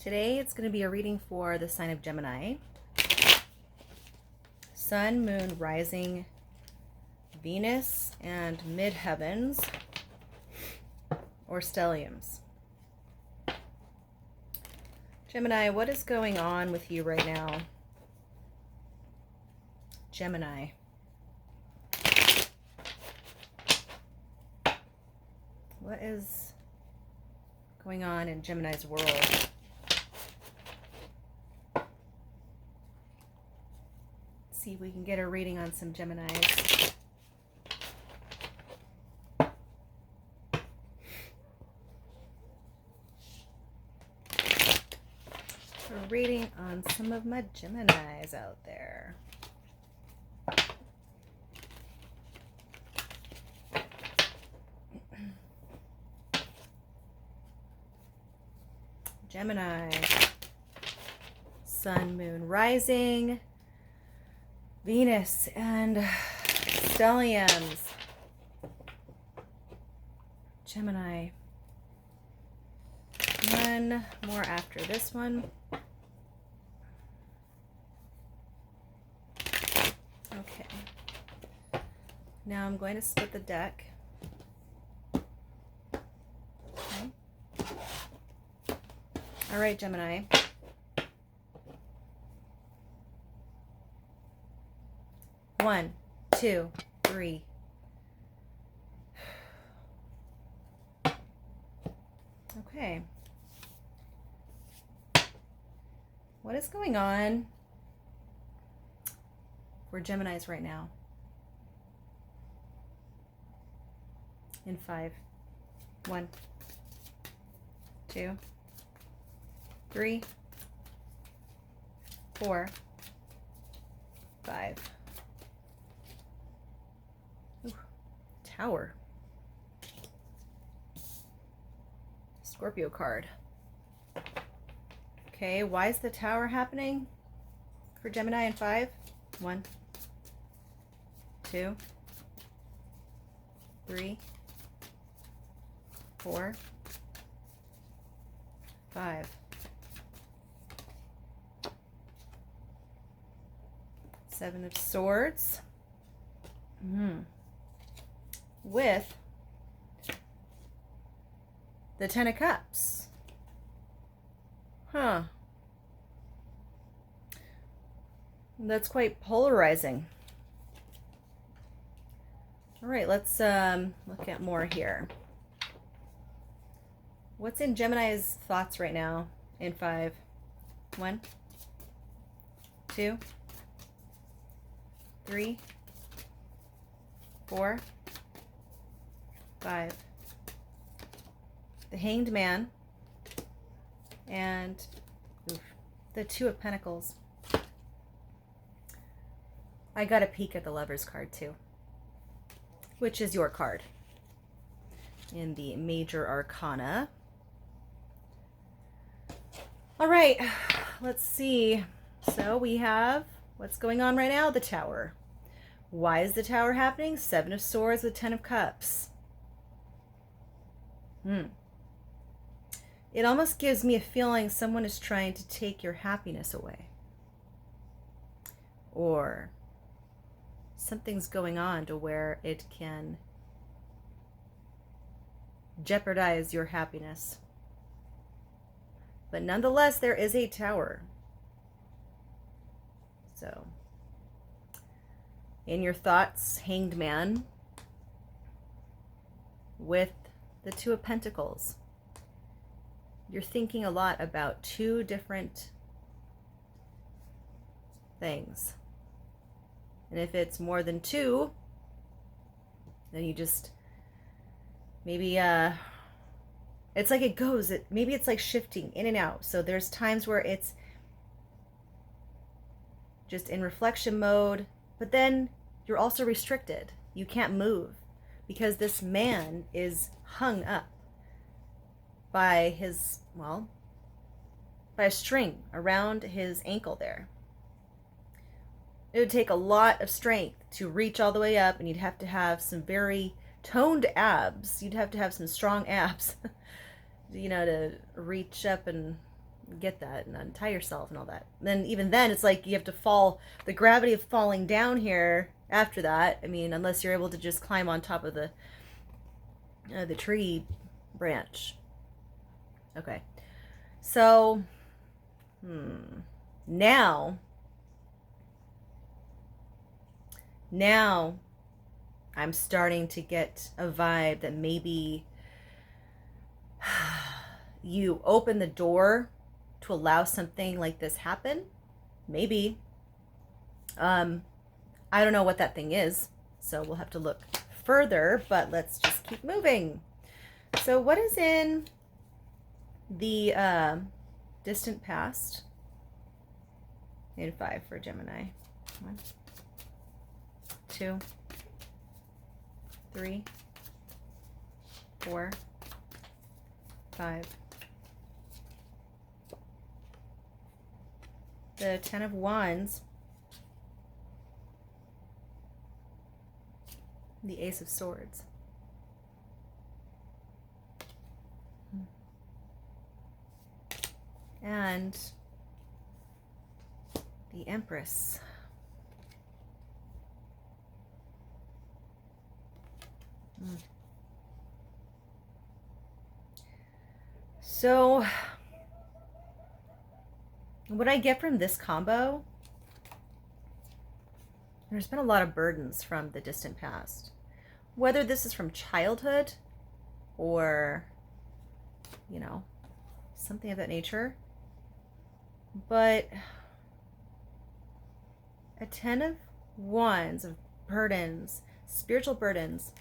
Today it's going to be a reading for the sign of Gemini. Sun, Moon, Rising, Venus, and midheavens, or stelliums. Gemini, what is going on with you right now? Gemini. What is going on in Gemini's world? See if we can get a reading on some Geminis. A reading on some of my Geminis out there. Gemini, Sun, Moon, Rising, Venus, and stelliums. Gemini. One more after this one. Okay. Now I'm going to split the deck. Okay. All right, Gemini. One, two, three. Okay. What is going on for Geminis right now? In 5. 1, 2, 3, 4, 5. Ooh, Tower. Scorpio card. Okay, why is the Tower happening for Gemini in 5? 1, 2, 3, 4, 5. Seven of Swords. With the Ten of Cups. Huh. That's quite polarizing. All right, let's look at more here. What's in Gemini's thoughts right now in 5? 1, 2, 3, 4, 5. The Hanged Man and the Two of Pentacles. I got a peek at the Lover's card too, which is your card in the Major Arcana. All right, let's see. So we have what's going on right now, the Tower. Why is the Tower happening? 7 of Swords with 10 of Cups. It almost gives me a feeling someone is trying to take your happiness away. Or something's going on to where it can jeopardize your happiness. But nonetheless, there is a Tower. So, in your thoughts, Hanged Man with the Two of Pentacles. You're thinking a lot about 2 different things. And if it's more than 2, then you just maybe it's like it goes, maybe it's like shifting in and out. So there's times where it's just in reflection mode, but then you're also restricted. You can't move because this man is hung up by his, well, by a string around his ankle there. It would take a lot of strength to reach all the way up, and you'd have to have some very toned abs. You'd have to have some strong abs, you know, to reach up and get that and untie yourself and all that. Then even then, it's like you have to fall. The gravity of falling down here after that. I mean, unless you're able to just climb on top of the tree branch. Okay, so now I'm starting to get a vibe that maybe you open the door to allow something like this happen. Maybe. I don't know what that thing is, so we'll have to look further, but let's just keep moving. So what is in the distant past in 5 for Gemini? 1, 2, 3, 4, 5. The 10 of Wands. The Ace of Swords. And the Empress. So what I get from this combo, there's been a lot of burdens from the distant past. Whether this is from childhood or, you know, something of that nature. But a 10 of Wands of burdens, spiritual burdens.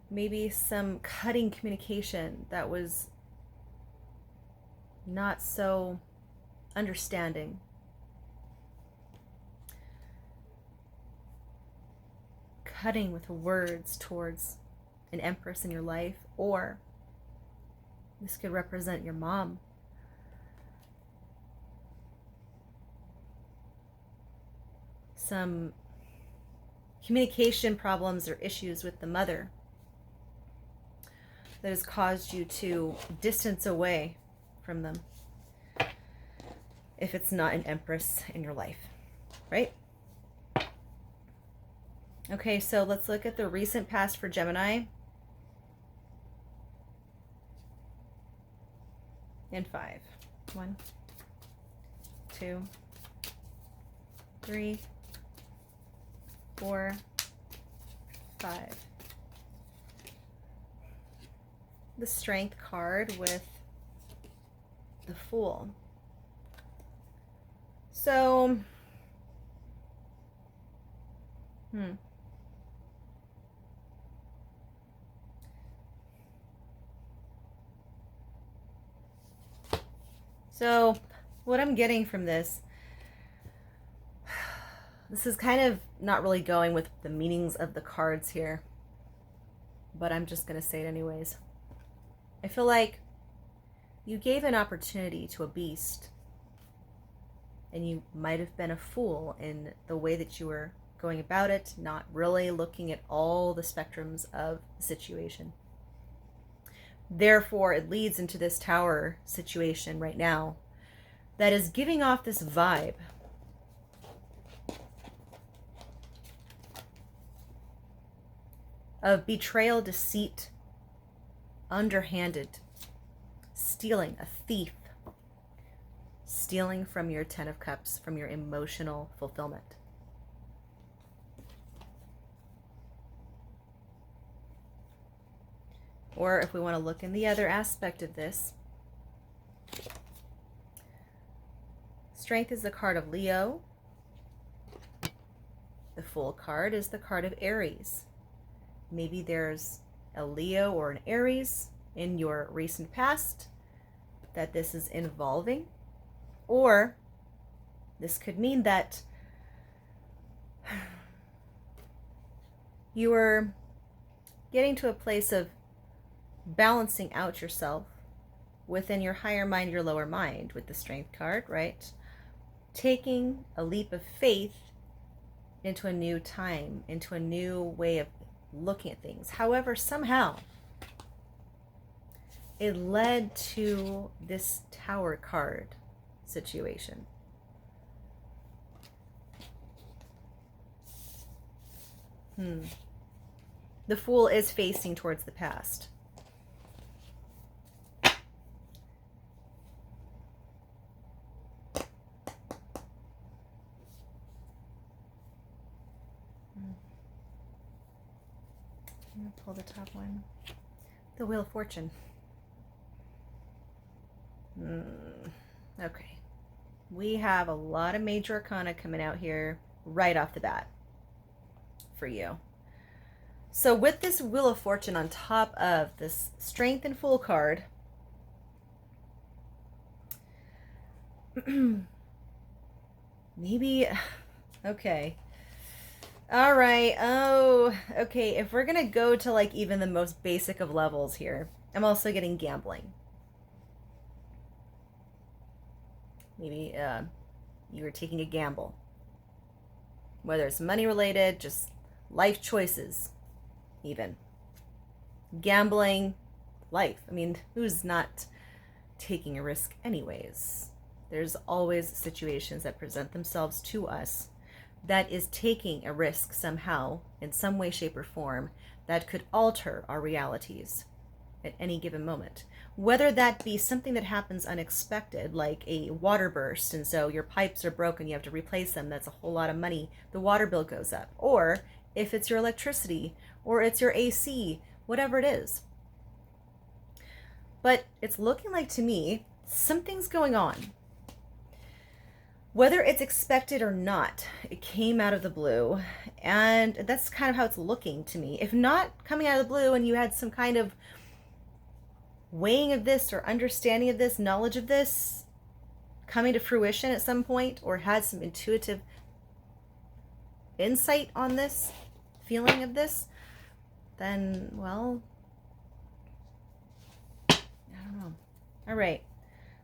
Maybe some cutting communication that was not so understanding. Cutting with words towards an empress in your life, or this could represent your mom. Some communication problems or issues with the mother that has caused you to distance away from them if it's not an empress in your life, right? Okay, so let's look at the recent past for Gemini. In 5. 1, 2, 3, 4, 5. The Strength card with the Fool. So, So, what I'm getting from this is kind of not really going with the meanings of the cards here, but I'm just going to say it anyways. I feel like you gave an opportunity to a beast, and you might have been a fool in the way that you were going about it, not really looking at all the spectrums of the situation. Therefore, it leads into this Tower situation right now that is giving off this vibe of betrayal, deceit, underhanded, stealing, a thief, stealing from your 10 of Cups, from your emotional fulfillment. Or if we want to look in the other aspect of this, Strength is the card of Leo. The Fool card is the card of Aries. Maybe there's a Leo or an Aries in your recent past that this is involving. Or this could mean that you were getting to a place of balancing out yourself within your higher mind, your lower mind, with the Strength card, right? Taking a leap of faith into a new time, into a new way of looking at things. However, somehow it led to this Tower card situation. The Fool is facing towards the past. I'm going to pull the top one. The Wheel of Fortune. Okay. We have a lot of major arcana coming out here right off the bat for you. So with this Wheel of Fortune on top of this Strength and Fool card, maybe, okay. All right. Oh, okay. If we're going to go to like even the most basic of levels here, I'm also getting gambling. Maybe you were taking a gamble. Whether it's money related, just life choices, even. Gambling, life. I mean, who's not taking a risk anyways? There's always situations that present themselves to us that is taking a risk somehow, in some way, shape, or form, that could alter our realities at any given moment. Whether that be something that happens unexpected, like a water burst, and so your pipes are broken, you have to replace them, that's a whole lot of money, the water bill goes up. Or if it's your electricity, or it's your AC, whatever it is. But it's looking like, to me, something's going on. Whether it's expected or not, it came out of the blue, and that's kind of how it's looking to me. If not coming out of the blue and you had some kind of weighing of this or understanding of this, knowledge of this coming to fruition at some point, or had some intuitive insight on this, feeling of this, then, well, I don't know. All right.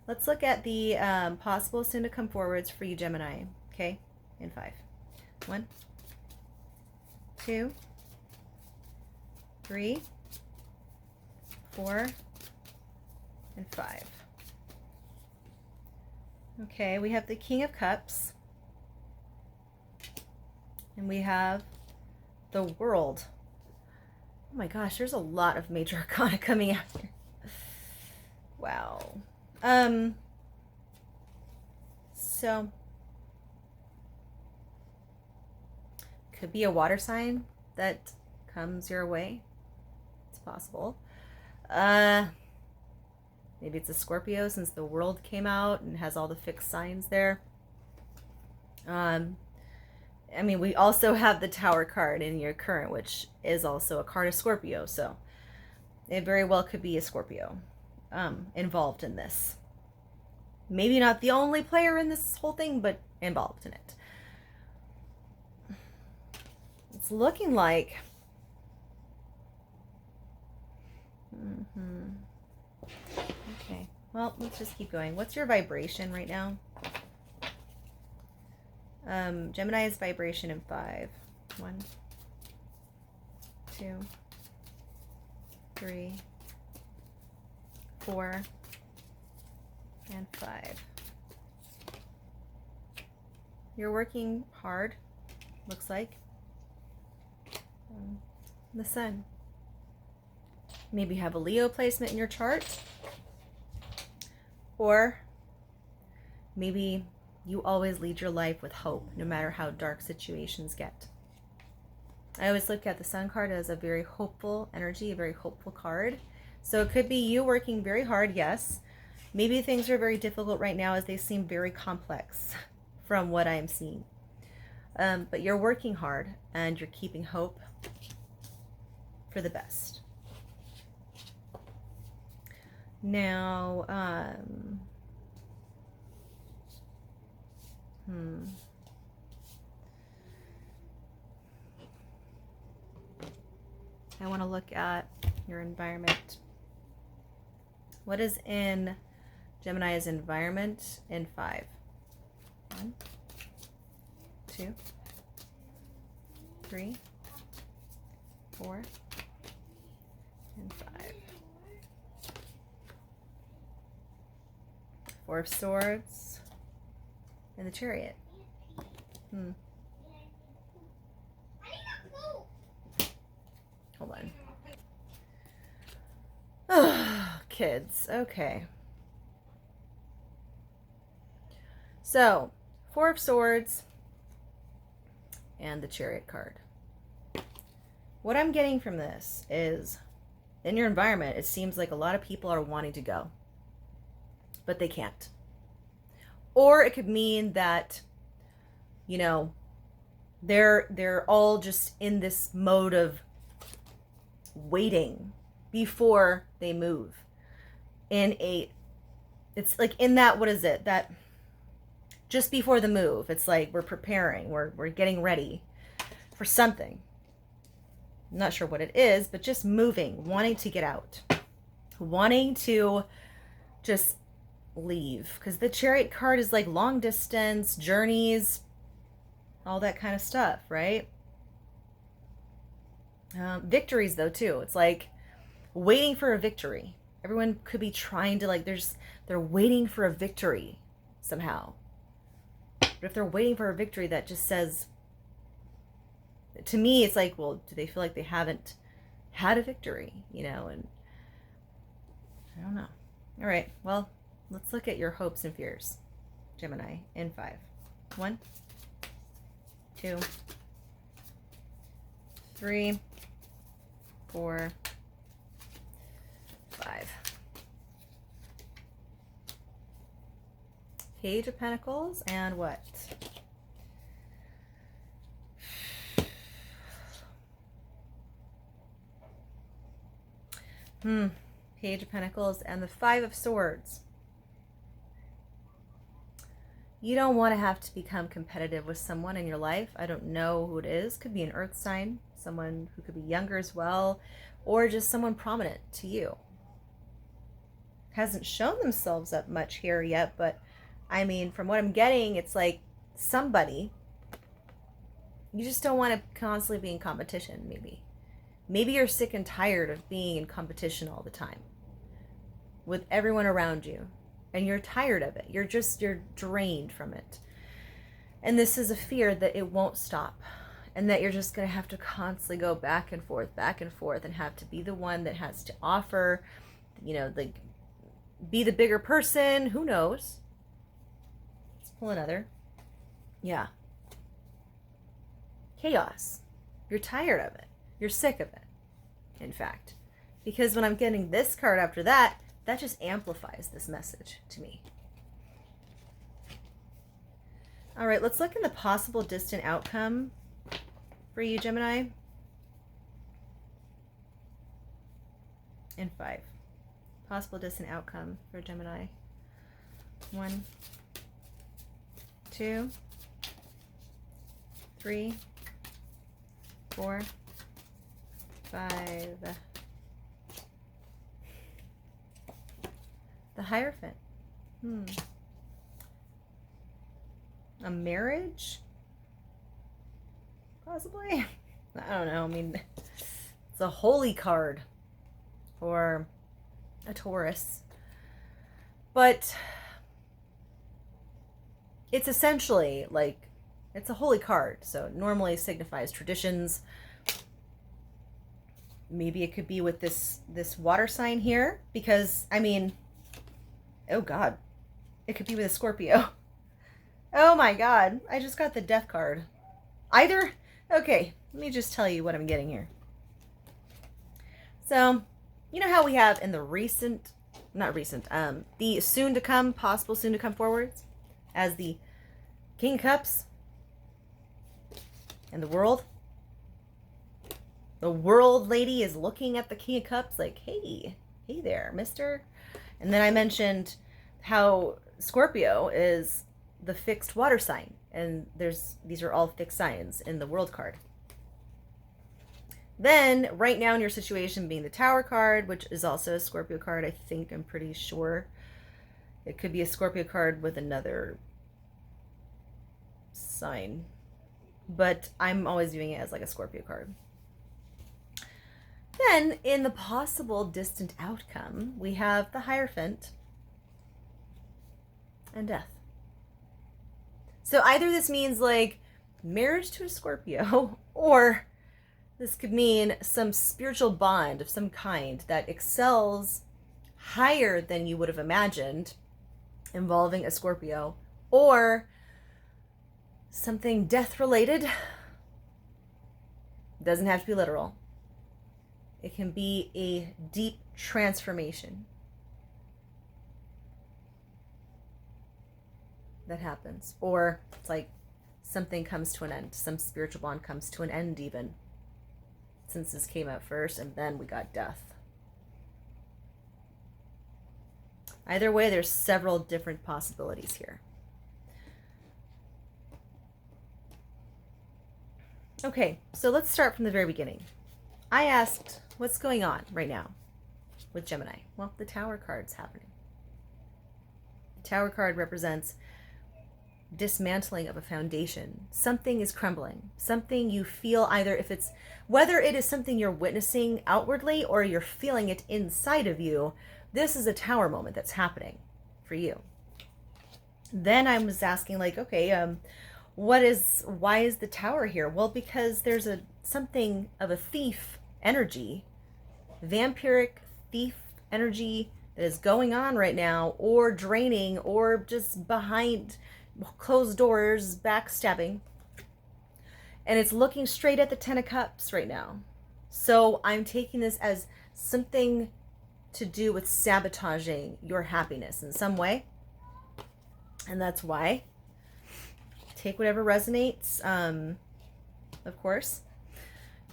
Let's look at the possible soon to come forwards for you, Gemini. Okay, in 5. 1, 2, 3, 4, and 5. Okay, we have the King of Cups. And we have the World. Oh my gosh, there's a lot of major arcana coming out here. Wow. So could be a water sign that comes your way. It's possible. Maybe it's a Scorpio, since the World came out and has all the fixed signs there. I mean, we also have the Tower card in your current, which is also a card of Scorpio, so it very well could be a Scorpio involved in this. Maybe not the only player in this whole thing, but involved in it. It's looking like... Okay, well, let's just keep going. What's your vibration right now? Gemini's vibration in 5. 1, 2, 3, 4, and 5. You're working hard, looks like. The Sun. Maybe have a Leo placement in your chart. Or maybe you always lead your life with hope, no matter how dark situations get. I always look at the Sun card as a very hopeful energy, a very hopeful card. So it could be you working very hard, yes. Maybe things are very difficult right now as they seem very complex from what I'm seeing. But you're working hard and you're keeping hope for the best. Now, I want to look at your environment. What is in Gemini's environment in 5? 1, 2, 3, 4, and 5. Four of Swords, and the Chariot. Hold on. Oh, kids. Okay. So, Four of Swords and the Chariot card. What I'm getting from this is, in your environment, it seems like a lot of people are wanting to go, but they can't. Or it could mean that, you know, they're all just in this mode of waiting before they move. It's like in that, what is it? That just before the move, it's like we're preparing, we're getting ready for something. I'm not sure what it is, but just moving, wanting to get out, wanting to just leave. Because the Chariot card is like long distance, journeys, all that kind of stuff, right? Victories, though, too. It's like waiting for a victory. Everyone could be trying to, like, they're waiting for a victory somehow. But if they're waiting for a victory that just says, to me, it's like, well, do they feel like they haven't had a victory, you know? And I don't know. All right, well, let's look at your hopes and fears, Gemini, in 5. 1, 2, 3, 4, 5. Page of Pentacles and what? Page of Pentacles and the 5 of Swords. You don't want to have to become competitive with someone in your life. I don't know who it is. Could be an earth sign, someone who could be younger as well, or just someone prominent to you. Hasn't shown themselves up much here yet, but I mean, from what I'm getting, it's like somebody. You just don't want to constantly be in competition, maybe. Maybe you're sick and tired of being in competition all the time with everyone around you, and you're tired of it. You're drained from it. And this is a fear that it won't stop, and that you're just going to have to constantly go back and forth, and have to be the one that has to offer, you know, like, be the bigger person. Who knows? Let's pull another. Yeah. Chaos. You're tired of it. You're sick of it, in fact. Because when I'm getting this card after that, that just amplifies this message to me. All right, let's look in the possible distant outcome for you, Gemini. In 5. Possible distant outcome for Gemini. 1, 2, 3, 4, 5. The Hierophant. A marriage? Possibly? I don't know. I mean, it's a holy card for a Taurus. But it's essentially like, it's a holy card. So it normally signifies traditions. Maybe it could be with this water sign here, because I mean, oh God, it could be with a Scorpio. Oh my God, I just got the Death card. Either, okay, let me just tell you what I'm getting here. So, you know how we have in the the soon to come, possible soon to come forwards, as the King of Cups and the World. The World lady is looking at the King of Cups like, hey there, mister. And then I mentioned how Scorpio is the fixed water sign. And these are all fixed signs in the World card. Then, right now in your situation being the Tower card, which is also a Scorpio card, I think, I'm pretty sure. It could be a Scorpio card with another sign. But I'm always viewing it as like a Scorpio card. Then, in the possible distant outcome, we have the Hierophant and death. So either this means like marriage to a Scorpio, or this could mean some spiritual bond of some kind that excels higher than you would have imagined involving a Scorpio, or something death related. Doesn't have to be literal. It can be a deep transformation that happens, or it's like something comes to an end, some spiritual bond comes to an end, even since this came out first and then we got death. Either way, there's several different possibilities here. Okay, so let's start from the very beginning. I asked, what's going on right now with Gemini? Well, the Tower card's happening. The Tower card represents dismantling of a foundation. Something is crumbling. Something you feel, either if it's, whether it is something you're witnessing outwardly or you're feeling it inside of you, this is a Tower moment that's happening for you. Then I was asking, like, okay, why is the Tower here? Well, because there's something of a thief energy, vampiric thief energy that is going on right now, or draining, or just behind closed doors, backstabbing. And it's looking straight at the Ten of Cups right now. So I'm taking this as something to do with sabotaging your happiness in some way. And that's why. Take whatever resonates, of course.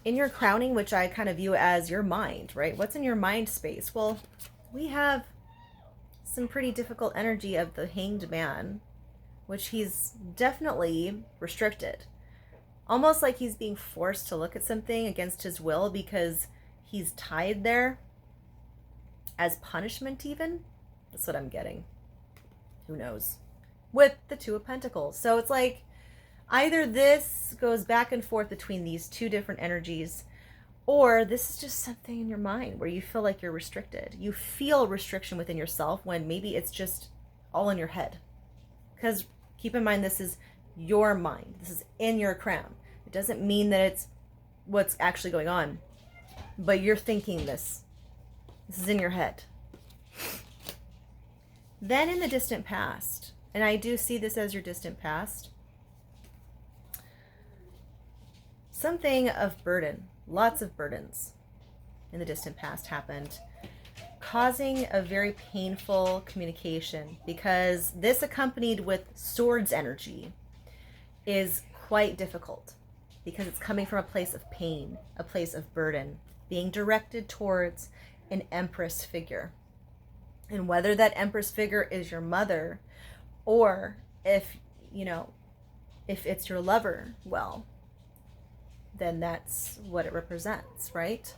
In your crowning, which I kind of view as your mind, right? What's in your mind space? Well, we have some pretty difficult energy of the Hanged Man, which he's definitely restricted. Almost like he's being forced to look at something against his will because he's tied there as punishment even. That's what I'm getting. Who knows? With the Two of Pentacles. So it's like either this goes back and forth between these two different energies, or this is just something in your mind where you feel like you're restricted. You feel restriction within yourself when maybe it's just all in your head. Because keep in mind, this is your mind. This is in your crown. It doesn't mean that it's what's actually going on, but you're thinking this. This is in your head. Then in the distant past, and I do see this as your distant past, something of burden, lots of burdens in the distant past happened, causing a very painful communication, because this accompanied with swords energy is quite difficult because it's coming from a place of pain, a place of burden, being directed towards an Empress figure. And whether that Empress figure is your mother, or if it's your lover, well, then that's what it represents, right?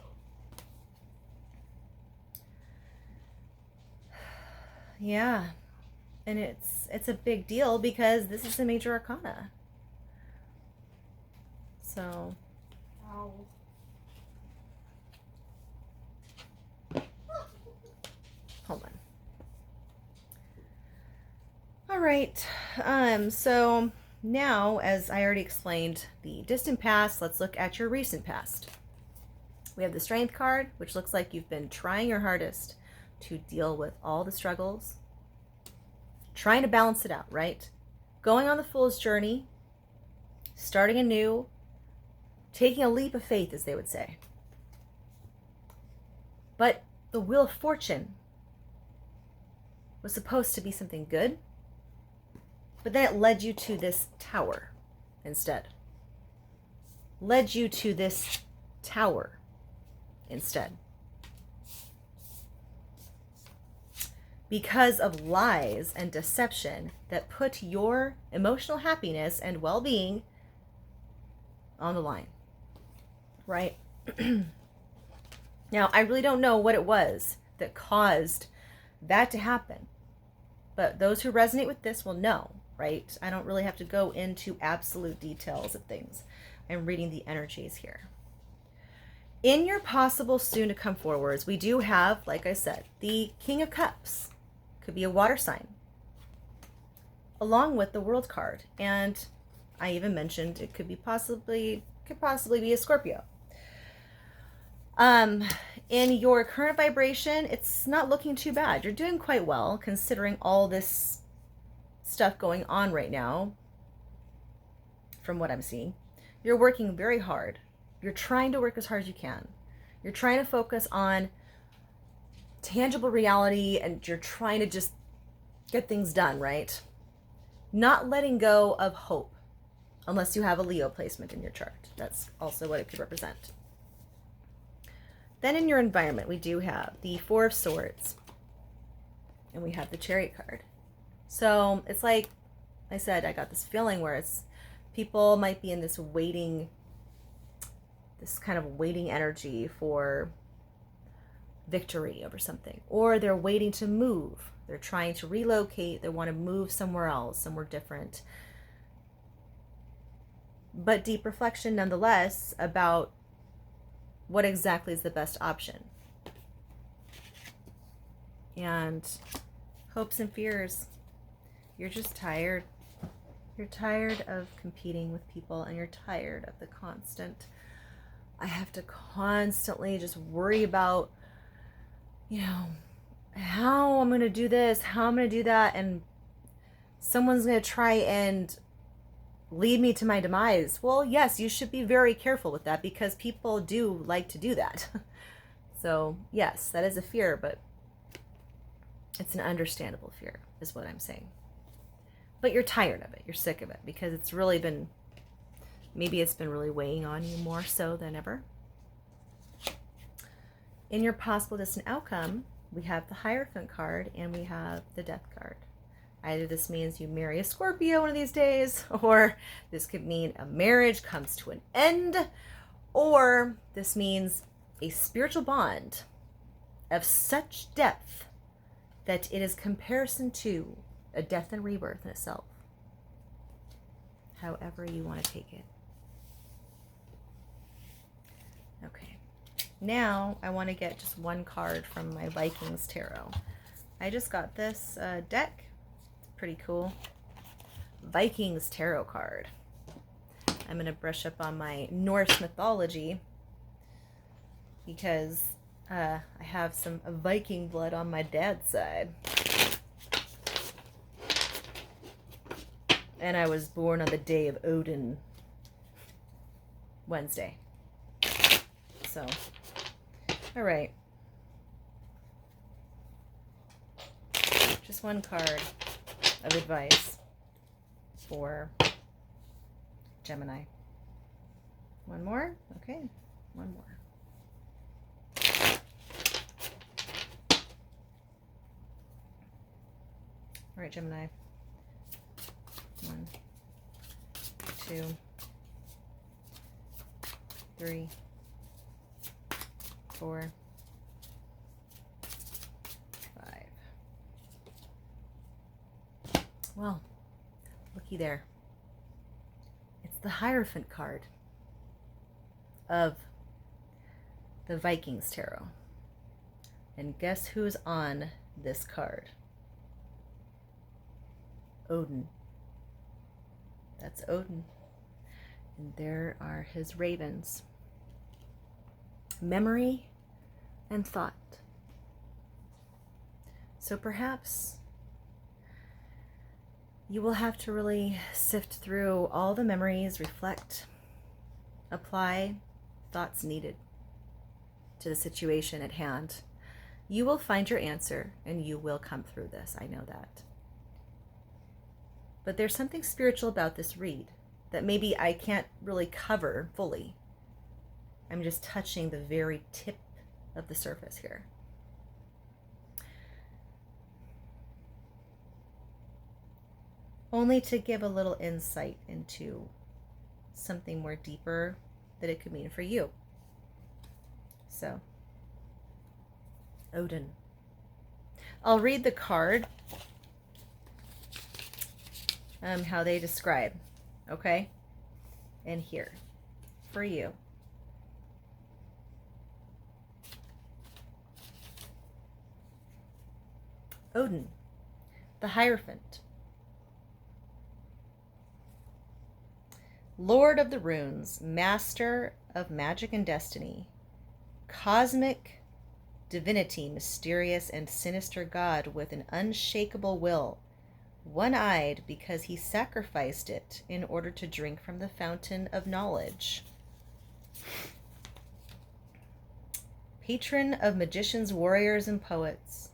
Yeah. And it's a big deal because this is a major arcana. So, hold on. All right. So now, as I already explained the distant past, let's look at your recent past. We have the Strength card, which looks like you've been trying your hardest to deal with all the struggles, trying to balance it out, right? Going on the Fool's journey, starting anew, taking a leap of faith, as they would say. But the Wheel of Fortune was supposed to be something good, but then it led you to this tower instead. Led you to this tower instead. Because of lies and deception that put your emotional happiness and well-being on the line, right? Now, I really don't know what it was that caused that to happen, but those who resonate with this will know, right? I don't really have to go into absolute details of things. I'm reading the energies here. In your possible soon to come forwards, we do have, like I said, the King of Cups. Could be a water sign. along with the World card. And I even mentioned it could possibly be a Scorpio. In your current vibration, it's not looking too bad. You're doing quite well considering all this stuff going on right now. From what I'm seeing, you're working very hard. You're trying to work as hard as you can. You're trying to focus on tangible reality, and you're trying to just get things done, right? Not letting go of hope, unless you have a Leo placement in your chart. That's also what it could represent. Then in your environment, we do have the Four of Swords, and we have the Chariot card. So it's like I said, I got this feeling where it's people might be in this kind of waiting energy for victory over something, or they're waiting to move. They're trying to relocate. They want to move somewhere else, somewhere different. But deep reflection nonetheless about what exactly is the best option. And hopes and fears. You're just tired. You're tired of competing with people, and you're tired of the constant, I have to constantly just worry about, how I'm going to do this, how I'm going to do that, and someone's going to try and lead me to my demise. Well, yes, you should be very careful with that, because people do like to do that. So, yes, that is a fear, but it's an understandable fear, is what I'm saying. But you're tired of it. You're sick of it, because it's really been, maybe it's been really weighing on you more so than ever. In your possible distant outcome, we have the Hierophant card and we have the Death card. Either this means you marry a Scorpio one of these days, or this could mean a marriage comes to an end, or this means a spiritual bond of such depth that it is comparison to a death and rebirth in itself. However you want to take it. Okay. Now I want to get just one card from my Vikings tarot. I just got this deck. It's pretty cool. Vikings tarot card. I'm going to brush up on my Norse mythology because I have some Viking blood on my dad's side. And I was born on the day of Odin, Wednesday. So, all right. Just one card of advice for Gemini. One more? Okay, one more. All right, Gemini. 1, 2, 3, 4, 5. Well, looky there. It's the Hierophant card of the Vikings tarot. And guess who's on this card? Odin. That's Odin. And there are his ravens. Memory and thought. So perhaps you will have to really sift through all the memories, reflect, apply thoughts needed to the situation at hand. You will find your answer and you will come through this. I know that. But there's something spiritual about this read that maybe I can't really cover fully. I'm just touching the very tip of the surface here. Only to give a little insight into something more deeper that it could mean for you. So, Odin. I'll read the card. How they describe, okay? And here, for you. Odin, the Hierophant. Lord of the runes, master of magic and destiny, cosmic divinity, mysterious and sinister god with an unshakable will, one-eyed because he sacrificed it in order to drink from the fountain of knowledge. Patron of magicians, warriors, and poets.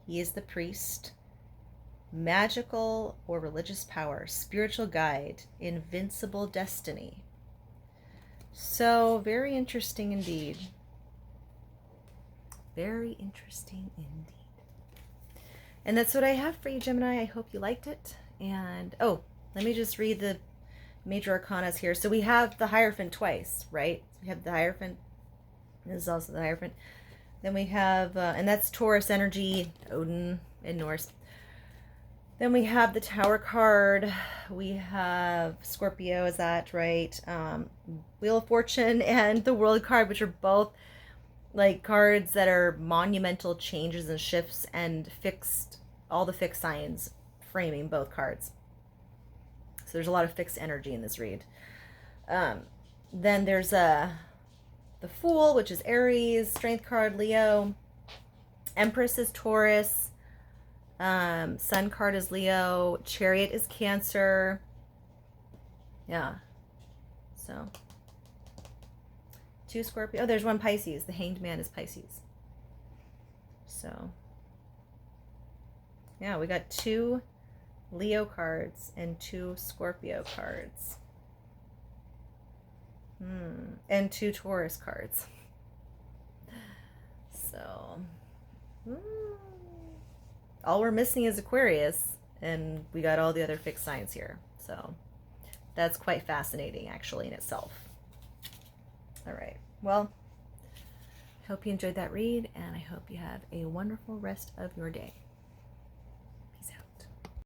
He is the priest, magical or religious power, spiritual guide, invincible destiny. So, very interesting indeed. Very interesting indeed. And that's what I have for you, Gemini. I hope you liked it. And, oh, let me just read the major arcanas here. So we have the Hierophant twice, right? We have the Hierophant. This is also the Hierophant. Then we have, and that's Taurus energy, Odin in Norse. Then we have the Tower card. We have Scorpio, is that right? Wheel of Fortune and the World card, which are both like cards that are monumental changes and shifts and fixed, all the fixed signs framing both cards. So there's a lot of fixed energy in this read. Then there's the Fool, which is Aries, Strength card, Leo. Empress is Taurus. Sun card is Leo. Chariot is Cancer. Yeah. So 2 Scorpio. Oh, there's 1 Pisces. The Hanged Man is Pisces. So, yeah, we got 2 Leo cards and 2 Scorpio cards. And 2 Taurus cards. So, all we're missing is Aquarius, and we got all the other fixed signs here. So, that's quite fascinating, actually, in itself. All right. Well, I hope you enjoyed that read, and I hope you have a wonderful rest of your day.